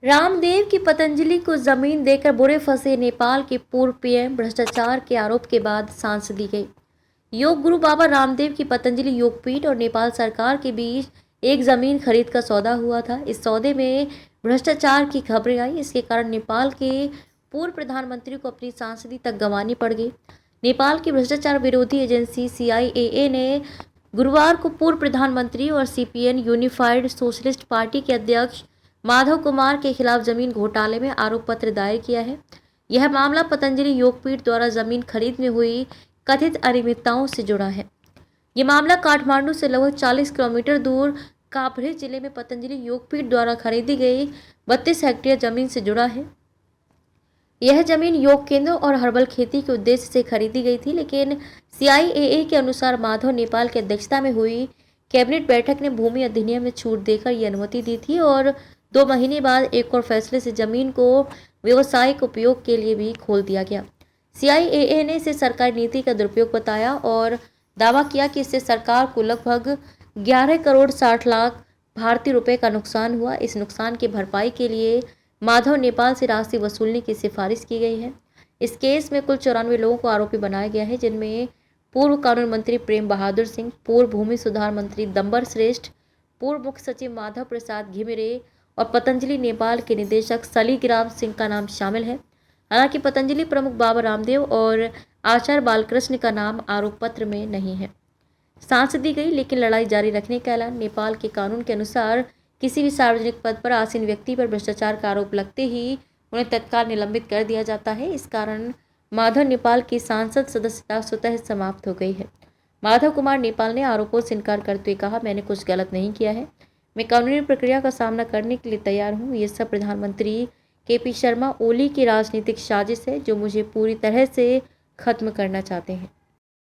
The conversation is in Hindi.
रामदेव की पतंजलि को जमीन देकर बुरे फंसे नेपाल के पूर्व पीएम, भ्रष्टाचार के आरोप के बाद सांस दी गई। योग गुरु बाबा रामदेव की पतंजलि योगपीठ और नेपाल सरकार के बीच एक जमीन खरीद का सौदा हुआ था। इस सौदे में भ्रष्टाचार की खबरें आई। इसके कारण नेपाल के पूर्व प्रधानमंत्री को अपनी सांसदी तक गंवानी पड़ गई। नेपाल की भ्रष्टाचार विरोधी एजेंसी CIAA ने गुरुवार को पूर्व प्रधानमंत्री और CPN यूनिफाइड सोशलिस्ट पार्टी के अध्यक्ष माधव कुमार के खिलाफ जमीन घोटाले में आरोप पत्र दायर किया है। यह मामला पतंजलि योगपीठ द्वारा जमीन खरीद में हुई कथित अनियमितताओं से जुड़ा है। ये मामला काठमांडू से लगभग 40 किलोमीटर दूर काभ्रे जिले में पतंजलि योगपीठ द्वारा खरीदी गई 32 हेक्टेयर जमीन से जुड़ा है। यह जमीन योग केंद्र और हर्बल खेती के उद्देश्य से खरीदी गई थी, लेकिन CIAA के अनुसार माधव नेपाल की अध्यक्षता में हुई कैबिनेट बैठक ने भूमि अधिनियम में छूट देकर यह अनुमति दी थी और 2 महीने बाद एक और फैसले से जमीन को व्यवसायिक उपयोग के लिए भी खोल दिया गया। CIAA ने इसे सरकारी नीति का दुरुपयोग बताया और दावा किया कि इससे सरकार को लगभग 11 करोड़ 60 लाख भारतीय रुपए का नुकसान हुआ। इस नुकसान की भरपाई के लिए माधव नेपाल से राशि वसूलने की सिफारिश की गई है। इस केस में कुल 94 लोगों को आरोपी बनाया गया है, जिनमें पूर्व कानून मंत्री प्रेम बहादुर सिंह, पूर्व भूमि सुधार मंत्री दंबर श्रेष्ठ, पूर्व मुख्य सचिव माधव प्रसाद घिमिरे और पतंजलि नेपाल के निदेशक शालिग्राम सिंह का नाम शामिल है। हालांकि पतंजलि प्रमुख बाबा रामदेव और आचार्य बालकृष्ण का नाम आरोप पत्र में नहीं है। सांस दी गई, लेकिन लड़ाई जारी रखने का ऐलान। नेपाल के कानून के अनुसार किसी भी सार्वजनिक पद पर आसीन व्यक्ति पर भ्रष्टाचार का आरोप लगते ही उन्हें तत्काल निलंबित कर दिया जाता है। इस कारण माधव नेपाल की सांसद सदस्यता स्वतः समाप्त हो गई है। माधव कुमार नेपाल ने आरोपों से इनकार करते हुए कहा, मैंने कुछ गलत नहीं किया है, मैं कानूनी प्रक्रिया का सामना करने के लिए तैयार हूँ। ये सब प्रधानमंत्री KP शर्मा ओली की राजनीतिक साजिश है, जो मुझे पूरी तरह से खत्म करना चाहते हैं।